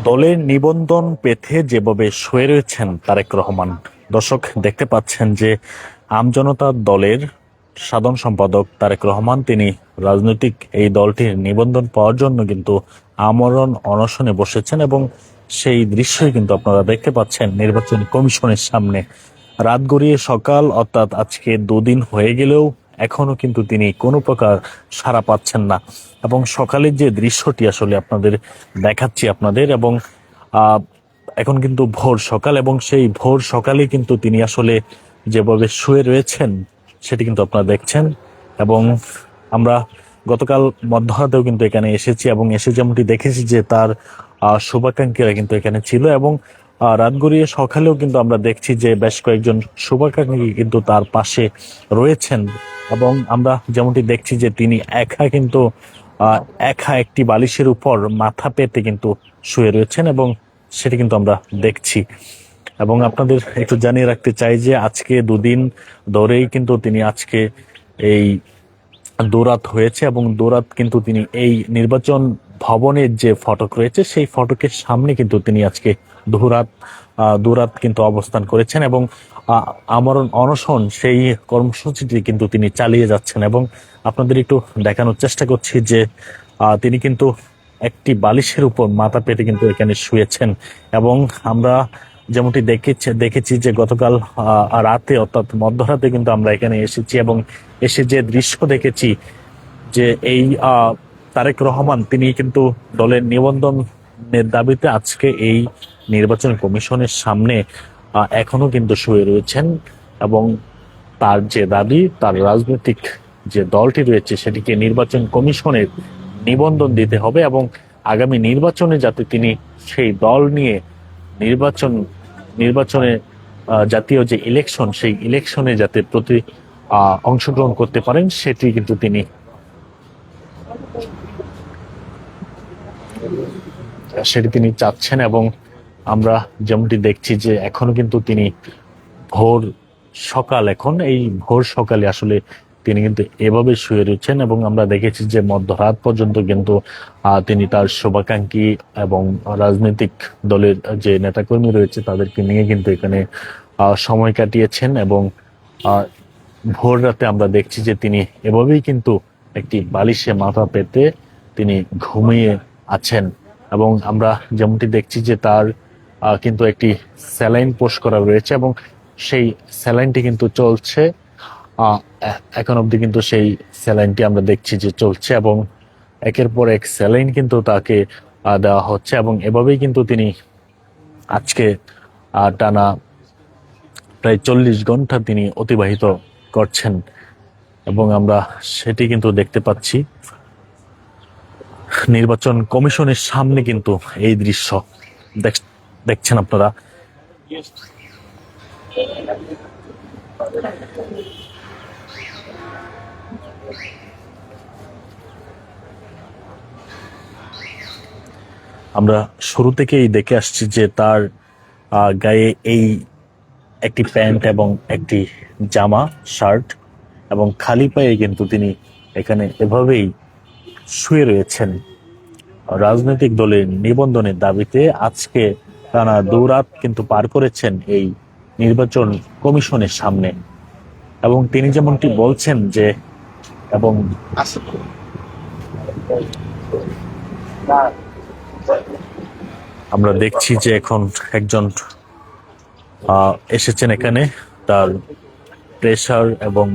দলের নিবন্ধন পেতে যেভাবে শুয়ে রয়েছেন তারেক রহমান, দর্শক দেখতে পাচ্ছেন যে আমজনতা দলের সাধারণ সম্পাদক তারেক রহমান তিনি রাজনৈতিক এই দলটির নিবন্ধন পাওয়ার জন্য কিন্তু আমরণ অনশনে বসেছেন এবং সেই দৃশ্যই কিন্তু আপনারা দেখতে পাচ্ছেন নির্বাচন কমিশনের সামনে। রাত গড়িয়ে সকাল, অর্থাৎ আজকে দুদিন হয়ে গেলেও এখনো কিন্তু তিনি কোনো প্রকার সাড়া পাচ্ছেন না। এবং সকালের যে দৃশ্যটি আসলে আপনাদের দেখাচ্ছি আপনাদের, এবং আহ, এখন কিন্তু ভোর সকাল, এবং সেই ভোর সকালে কিন্তু তিনি আসলে যেভাবে শুয়ে রয়েছেন সেটি কিন্তু আপনারা দেখছেন। এবং আমরা গতকাল মধ্যরাতেও কিন্তু এখানে এসেছি এবং এসে যেমনটি দেখেছি যে তার শুভাকাঙ্ক্ষীরা কিন্তু এখানে ছিল, এবং রাত গড়িয়ে সকালেও কিন্তু আমরা দেখছি যে বেশ কয়েকজন শুভাকাঙ্ক্ষী কিন্তু তার পাশে রয়েছেন। এবং আমরা যেমনটি দেখছি যে তিনি একা কিন্তু একা একটি বালিশের উপর মাথা পেতে কিন্তু শুয়ে রয়েছেন, এবং সেটি কিন্তু আমরা দেখছি। এবং আপনাদের একটু জানিয়ে রাখতে চাই যে আজকে দুদিন ধরেই কিন্তু তিনি আজকে এই দৌরাত হয়েছে, এবং দৌরাত কিন্তু তিনি এই নির্বাচন ভবনের যে ফটক রয়েছে সেই ফটকের সামনে কিন্তু তিনি আজকে দৌরাত দৌরাত কিন্তু অবস্থান করেছেন, এবং আমরণ অনশন সেই কর্মসূচিটি কিন্তু তিনি চালিয়ে যাচ্ছেন। এবং আপনাদের একটু দেখানোর চেষ্টা করছি যে তিনি কিন্তু একটি বালিশের উপর মাথা পেতে কিন্তু এখানে শুয়েছেন। এবং আমরা যেমনটি দেখেছি যে গতকাল রাতে, অর্থাৎ মধ্যরাতে কিন্তু আমরা এখানে এসেছি এবং এসে যে দৃশ্য দেখেছি যে এই তারেক রহমান তিনি কিন্তু দলের নিবন্ধনের দাবিতে আজকে এই নির্বাচন কমিশনের সামনে এখনো কিন্তু শুয়ে রয়েছেন। এবং তার যে দাবি, তার রাজনৈতিক যে দলটি রয়েছে সেটিকে নির্বাচন কমিশনের নিবন্ধন দিতে হবে, এবং আগামী নির্বাচনে যাতে তিনি সেই দল নিয়ে নির্বাচনে জাতীয় যে ইলেকশন সেই ইলেকশনে যাতে অংশগ্রহণ করতে পারেন সেটি কিন্তু তিনি চাচ্ছেন। এবং আমরা যেমনটি দেখছি যে এখনো কিন্তু তিনি ভোর সকাল, এখন এই ভোর সকালে আসলে তিনি কিন্তু এভাবে শুয়ে রয়েছেন। এবং আমরা দেখেছি যে মধ্যরাত পর্যন্ত কিন্তু তিনি তার শুভাকাঙ্ক্ষী এবং রাজনৈতিক দলের যে নেতাকর্মী রয়েছে তাদেরকে নিয়ে কিন্তু এখানে সময় কাটিয়েছেন। এবং ভোর রাতে আমরা দেখছি যে তিনি এভাবেই কিন্তু একটি বালিশে মাথা পেতে তিনি ঘুমিয়ে আছেন। এবং আমরা যেমনটি দেখছি যে তার কিন্তু একটি স্যালাইন পোস্ট করা রয়েছে, এবং সেই স্যালাইনটি কিন্তু চলছে এখন অবধি, কিন্তু সেই স্যালাইনটি আমরা দেখছি যে চলছে, এবং একের পর এক স্যালাইন কিন্তু তাকে দেওয়া হচ্ছে। এবং এভাবেই কিন্তু তিনি আজকে টানা প্রায় 40 ঘন্টা তিনি অতিবাহিত করছেন, এবং আমরা সেটি কিন্তু দেখতে পাচ্ছি নির্বাচন কমিশনের সামনে কিন্তু এই দৃশ্য দেখছেন আপনারা। আমরা শুরু থেকেই দেখে আসছি যে তার গায়ে এই একটি প্যান্ট এবং একটি জামা শার্ট, এবং খালি পায়ে কিন্তু তিনি এখানে এভাবেই শুয়ে রয়েছেন রাজনৈতিক দলের নিবন্ধনের দাবিতে। আজকে টানা দৌরাত কিন্তু পার করেছেন এই নির্বাচন কমিশনের সামনে। এবং তিনি যেমনটি বলছেন যে, এবং আমরা দেখছি যে এখন একজন এসেছেন এখানে তার প্রেশার এবং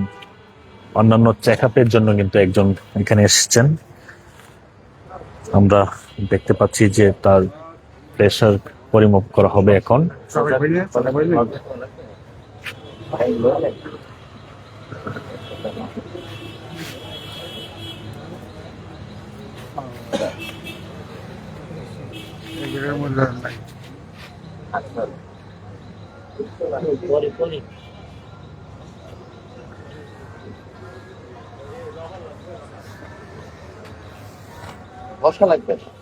অন্যান্য চেক আপের জন্য কিন্তু একজন এখানে এসেছেন। আমরা দেখতে পাচ্ছি যে তার প্রেশার পরিমাপ করা হবে এখন।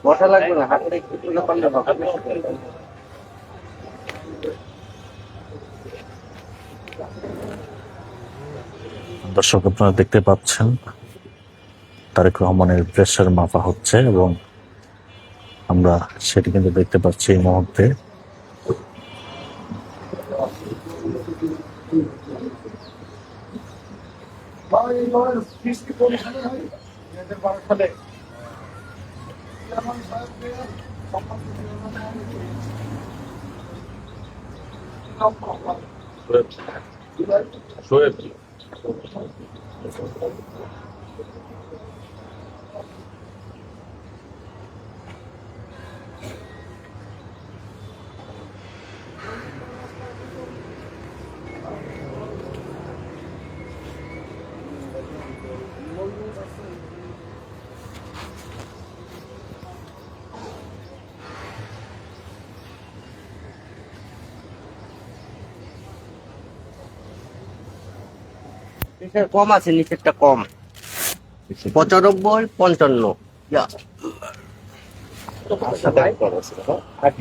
বসা লাগবে না, হাতে একটু তুলে পারলে হবে। দর্শক আপনারা দেখতে পাচ্ছেন তারেক রহমানের প্রেশার মাপা হচ্ছে, এবং আমরা সেটি কিন্তু দেখতে পাচ্ছি এই মুহূর্তে। নিচের কম আছে, নিচেরটা কম 95-55।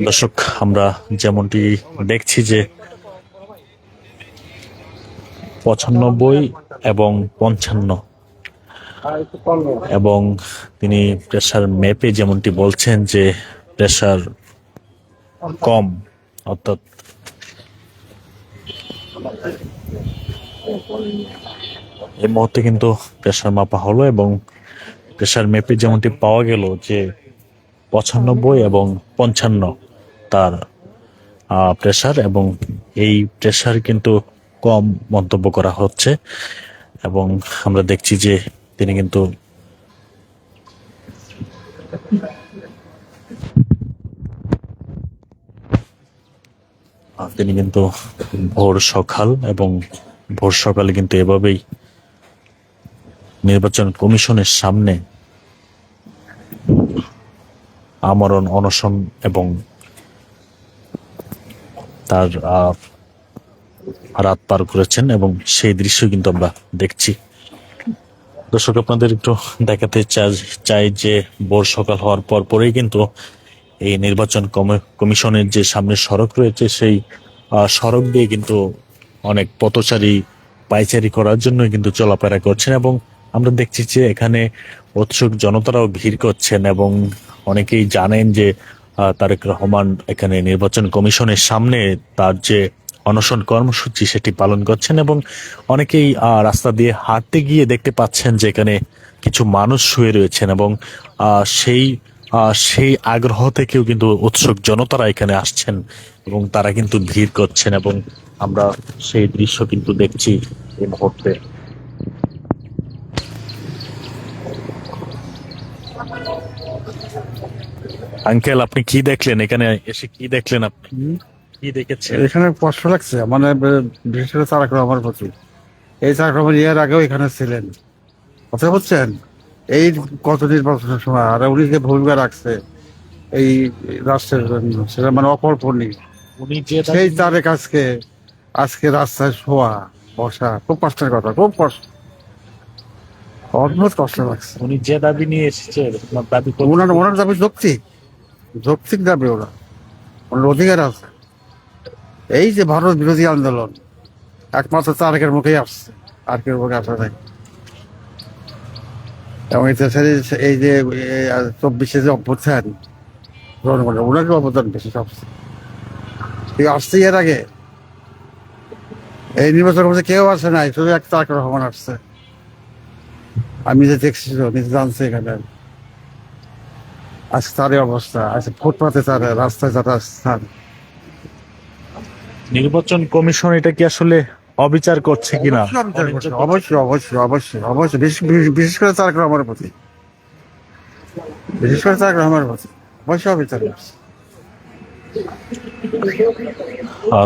দর্শক, আমরা যেমনটি দেখছি যে 95 এবং 55, এবং তিনি প্রেসার মেপে যেমনটি বলছেন যে প্রেসার কম, অর্থাৎ এই মুহূর্তে কিন্তু প্রেসার মাপা হলো এবং প্রেসার মেপে যেমনটি পাওয়া গেল যে 95 এবং 55 তার প্রেসার, এবং এই প্রেসার কিন্তু কম মন্তব্য করা হচ্ছে। এবং আমরা দেখছি যে তিনি কিন্তু ভোর সকালে কিন্তু এভাবেই নির্বাচন কমিশনের সামনে আমরণ অনশন এবং তার রাত পার করেছেন, এবং সেই দৃশ্য কিন্তু আমরা দেখছি। দর্শক, আপনাদের একটু দেখাতে চাই যে ভোর সকাল হওয়ার পরেই কিন্তু এই নির্বাচন কমিশনের যে সামনে সড়ক রয়েছে সেই সড়ক দিয়ে কিন্তু অনেক পথচারী পায়চারি করার জন্য কিন্তু চলাফেরা করছেন, এবং আমরা দেখছি যে এখানে উৎসুক জনতারাও ভিড় করছেন, এবং অনেকেই জানেন যে তারেক রহমান এখানে নির্বাচন কমিশনের সামনে তার যে অনশন কর্মসূচি সেটি পালন করছেন, এবং অনেকেই রাস্তা দিয়ে হাঁটতে গিয়ে দেখতে পাচ্ছেন যে এখানে কিছু মানুষ শুয়ে রয়েছেন, এবং সেই আগ্রহ থেকেও কিন্তু উৎসুক জনতারা এখানে আসছেন এবং তারা কিন্তু ভিড় করছেন, এবং আমরা সেই দৃশ্য কিন্তু দেখছি এই মুহূর্তে। আঙ্কেল, আপনি কি দেখলেন এখানে এসে? কি দেখলেন আপনি? কি দেখেছেন? এখানে কষ্ট লাগছে, মানে বিশেষ করে তারেক রহমানের প্রতি। এই তারেক রহমান এর আগেও এখানে ছিলেন, কথা বলছেন, এই গত নির্বাচনের সময়, আর উনি যে ভূমিকা রাখছে এই রাষ্ট্রের জন্য সেটা মানে অকল্পনীয়। উনি যে সেই তারেক আজকে রাস্তায় শোয়া বসা খুব কষ্টের কথা, খুব কষ্ট, অদ্ভুত কষ্ট লাগছে। উনি যে দাবি নিয়ে এসেছে, দাবি ওনার দাবি যৌক্তিক দাবি, ওনার অধিকার আছে। এই যে ভারত বিরোধী আন্দোলন একমাত্র তারেকের মুখেই আসছে, আর কেউ মুখে আসা নাই। এবং এই যে 24-এ যে অভ্যুত্থান, জনগণের ওনাকে অবদান বেশি সবচেয়ে আসছে। এর আগে এই নির্বাচনের মধ্যে কেউ আসে নাই, শুধু এক তারেক রহমান আসছে। আমি যে দেখছি, নিজে জানছি এখানে আজকে তারই অবস্থা আছে, ফুটপাতে তার, রাস্তায় যারা স্থান। নির্বাচন কমিশন এটা কি আসলে অবিচার করছে কিনা? অবশ্যই অবশ্যই অবশ্যই অবশ্যই, বিশেষ করে তারেক রহমানের প্রতি, অবশ্যই অবিচার করছে।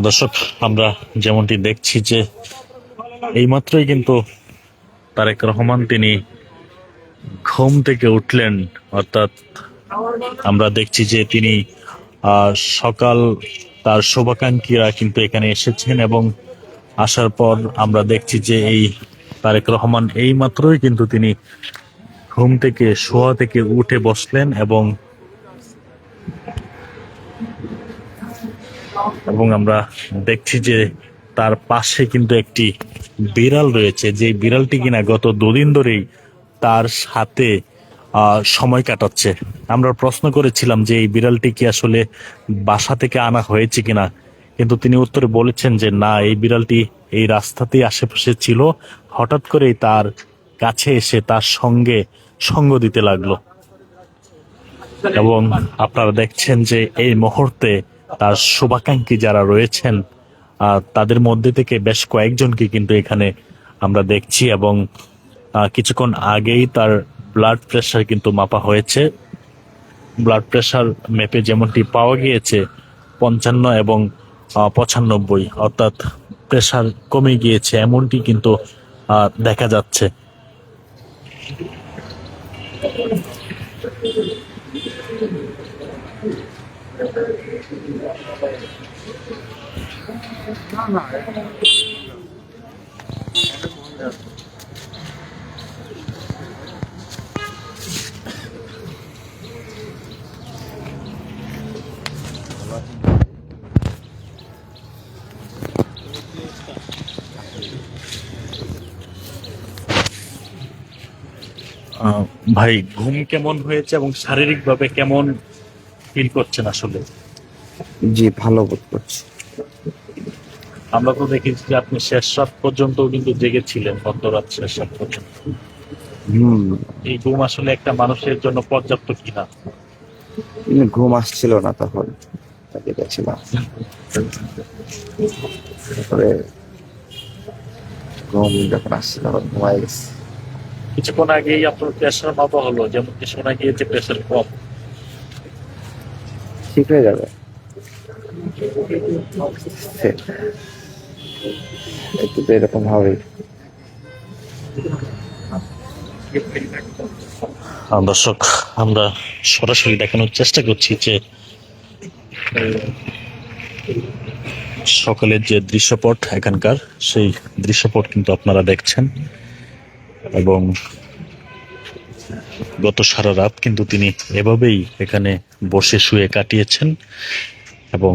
দর্শক, আমরা যেমনটি দেখছি যে এইমাত্রই কিন্তু তারেক রহমান তিনি ঘুম থেকে উঠলেন, অর্থাৎ আমরা দেখছি যে তিনি সকাল তার শুভাকাঙ্ক্ষীরা কিন্তু এখানে এসেছেন, এবং আসার পর আমরা দেখছি যে এই তারেক রহমান এই মাত্রই কিন্তু তিনি ঘুম থেকে শোয়া থেকে উঠে বসলেন, এবং আমরা দেখছি যে তার পাশে কিন্তু একটি বিড়াল রয়েছে, যে বিড়ালটি কিনা গত 2 দিন ধরেই তার সাথে সময় কাটাচ্ছে। আমরা প্রশ্ন করেছিলাম যে এই বিড়ালটি কি আসলে বাসা থেকে আনা হয়েছে কিনা, কিন্তু তিনি উত্তরে বলেছেন যে না, এই বিড়ালটি এই রাস্তাতেই আশেপাশে ছিল, হঠাৎ করেই তার কাছে এসে তার সঙ্গে সঙ্গ দিতে লাগলো। এবং আপনারা দেখছেন যে এই মুহূর্তে তার শুভাকাঙ্ক্ষী যারা রয়েছেন তাদের মধ্যে থেকে বেশ কয়েকজনকে কিন্তু এখানে আমরা দেখছি। এবং কিছুক্ষণ আগেই তার ব্লাড প্রেশার কিন্তু মাপা হয়েছে। ব্লাড প্রেশার মেপে যেমনটি পাওয়া গিয়েছে 55 এবং 95, অর্থাৎ প্রেশার কমে গিয়েছে এমনটি কিন্তু দেখা যাচ্ছে। ভাই, ঘুম কেমন হয়েছে এবং শারীরিকভাবে কেমন ফিল করছেন আসলে? জি, ভালো বোধ করছি। আমরা তো দেখেছি যে আপনি শেষ রাত পর্যন্ত কিন্তু জেগেছিলেন, মধ্যরাত শেষ রাত পর্যন্ত। এই ঘুম আসলে একটা মানুষের জন্য পর্যাপ্ত কিনা? ঘুম আসছিল না তখন, তাকে গেছিলাম। তারপরে ঘুম যখন আসছে তখন ঘুমাই গেছে। কিছুক্ষণ আগেই আপনার প্রেশার মাপা হলো, যেমন শোনা গিয়েছে প্রেশার কম। ঠিক হয়ে যাবে, একটু তো এরকম হবে। দর্শক, আমরা সরাসরি দেখানোর চেষ্টা করছি যে সকালের যে দৃশ্যপট এখানকার, সেই দৃশ্যপট কিন্তু আপনারা দেখছেন। এবং গত সারা রাত কিন্তু তিনি এভাবেই এখানে বসে শুয়ে কাটিয়েছেন। এবং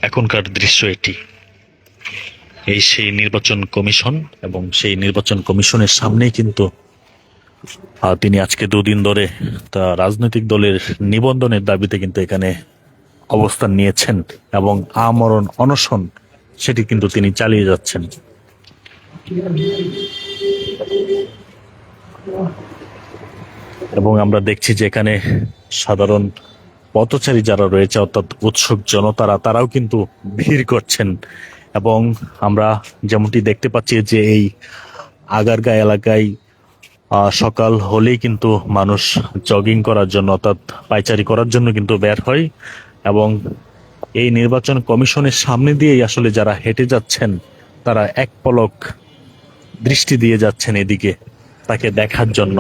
এখনকার দৃশ্য এটি, এই সেই নির্বাচন কমিশন, এবং সেই নির্বাচন কমিশনের সামনেই কিন্তু তিনি আজকে দুদিন ধরে তা রাজনৈতিক দলের নিবন্ধনের দাবিতে কিন্তু এখানে অবস্থান নিয়েছেন এবং আমরণ অনশন সেটি কিন্তু তিনি চালিয়ে যাচ্ছেন। এবং আমরা দেখছি যে এখানে সাধারণ পথচারী যারা রয়েছে, অর্থাৎ উৎসুক জনতারা, তারাও কিন্তু ভিড় করছেন। এবং আমরা যেমনটি দেখতে পাচ্ছি যে এই আগারগাঁও এলাকায় সকাল হলেই কিন্তু মানুষ জগিং করার জন্য, অর্থাৎ পায়চারি করার জন্য কিন্তু বের হয়। এবং এই নির্বাচন কমিশনের সামনে দিয়েই আসলে যারা হেঁটে যাচ্ছেন তারা এক পলক দৃষ্টি দিয়ে যাচ্ছেন এদিকে তাকে দেখার জন্য।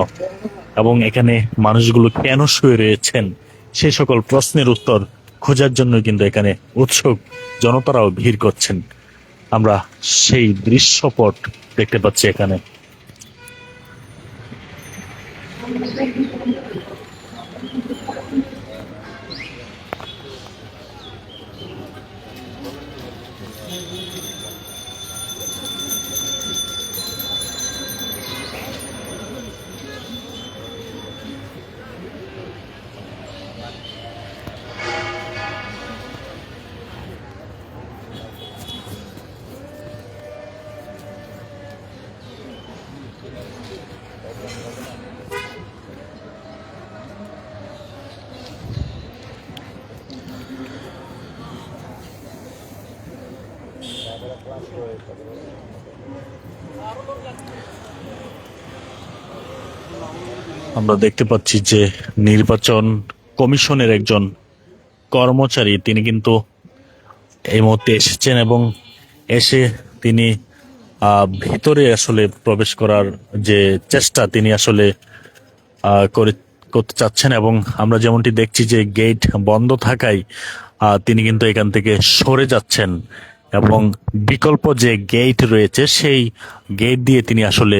এবং এখানে মানুষগুলো কেন শুয়ে রয়েছেন সেই সকল প্রশ্নের উত্তর খোঁজার জন্য কিন্তু এখানে উৎসুক জনতারাও ভিড় করছেন। আমরা সেই দৃশ্যপট দেখতে পাচ্ছি এখানে। আমরা দেখতে পাচ্ছি যে নির্বাচন কমিশনের একজন কর্মচারী তিনি কিন্তু এই মুহূর্তে এসেছেন এবং এসে তিনি ভিতরে আসলে প্রবেশ করার যে চেষ্টা তিনি আসলে করতে চাচ্ছেন। এবং আমরা যেমনটি দেখছি যে গেট বন্ধ থাকায় তিনি কিন্তু এখান থেকে সরে যাচ্ছেন এবং বিকল্প যে গেট রয়েছে সেই গেট দিয়ে তিনি আসলে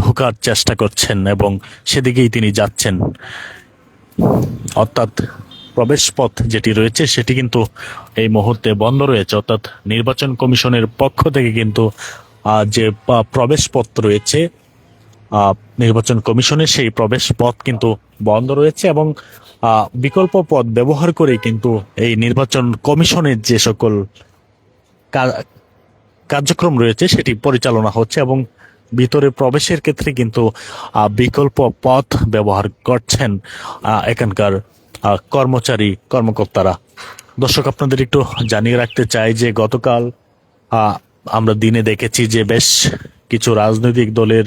ঢোকার চেষ্টা করছেন এবং সেদিকেই তিনি যাচ্ছেন। অর্থাৎ প্রবেশ পথ যেটি রয়েছে সেটি কিন্তু এই মুহূর্তে বন্ধ রয়েছে। অর্থাৎ নির্বাচন কমিশনের পক্ষ থেকে কিন্তু যে প্রবেশ পথ রয়েছে নির্বাচন কমিশনের, সেই প্রবেশ পথ কিন্তু বন্ধ রয়েছে এবং বিকল্প পথ ব্যবহার করে কিন্তু এই নির্বাচন কমিশনের যে সকল কার্যক্রম রয়েছে সেটি পরিচালনা হচ্ছে এবং ভিতরে প্রবেশের ক্ষেত্রে কিন্তু বিকল্প পথ ব্যবহার করছেন এখানকার কর্মকর্তারা। দর্শক, আপনাদের একটু জানিয়ে রাখতে চাই যে গতকাল আমরা দিনে দেখেছি যে বেশ কিছু রাজনৈতিক দলের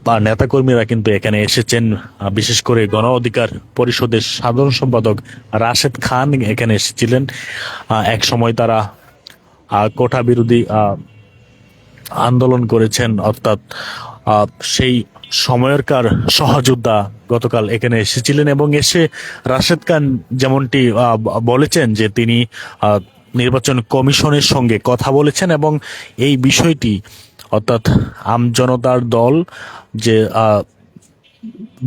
বা নেতাকর্মীরা কিন্তু এখানে এসেছেন। বিশেষ করে গণ অধিকার পরিষদের সাধারণ সম্পাদক রাশেদ খান এখানে এসেছিলেন। এক সময় তারা কোটা বিরোধী আন্দোলন করেছেন, অর্থাৎ সেই সময়কার সহযোদ্ধা গতকাল এখানে এসেছিলেন এবং এসে রাশেদ খান যেমনটি বলেছেন যে তিনি নির্বাচন কমিশনের সঙ্গে কথা বলেছেন এবং এই বিষয়টি অর্থাৎ আমজনতার দল যে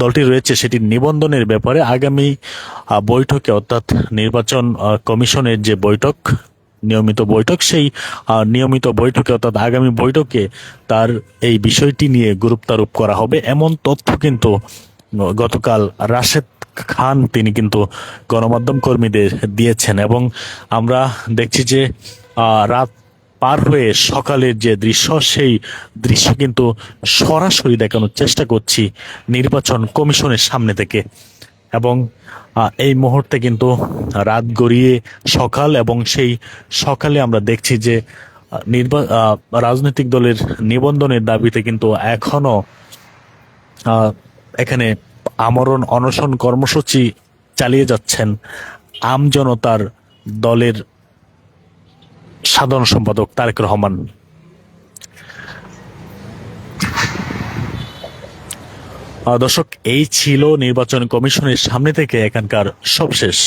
দলটি রয়েছে সেটি নিবন্ধনের ব্যাপারে আগামী বৈঠকে অর্থাৎ নির্বাচন কমিশনের যে বৈঠক নিয়মিত বৈঠক সেই নিয়মিত বৈঠকে অর্থাৎ আগামী বৈঠকে তার এই বিষয়টি নিয়ে গুরুত্বারোপ করা হবে এমন তথ্য কিন্তু গতকাল রাশেদ খান তিনি কিন্তু গণমাধ্যম কর্মীদের দিয়েছেন এবং আমরা দেখছি যে রাত পার হয়ে সকালের যে দৃশ্য সেই দৃশ্য কিন্তু সরাসরি দেখানোর চেষ্টা করছি নির্বাচন কমিশনের সামনে থেকে এবং এই মুহূর্তে কিন্তু রাত গড়িয়ে সকাল এবং সেই সকালে আমরা দেখছি যে রাজনৈতিক দলের নিবন্ধনের দাবিতে কিন্তু এখনো এখানে আমরণ অনশন কর্মসূচি চালিয়ে যাচ্ছেন আমজনতার দলের সাধারণ সম্পাদক তারেক রহমান। দর্শক, এই ছিল নির্বাচন কমিশনের সামনে থেকে এখানকার সবশেষ।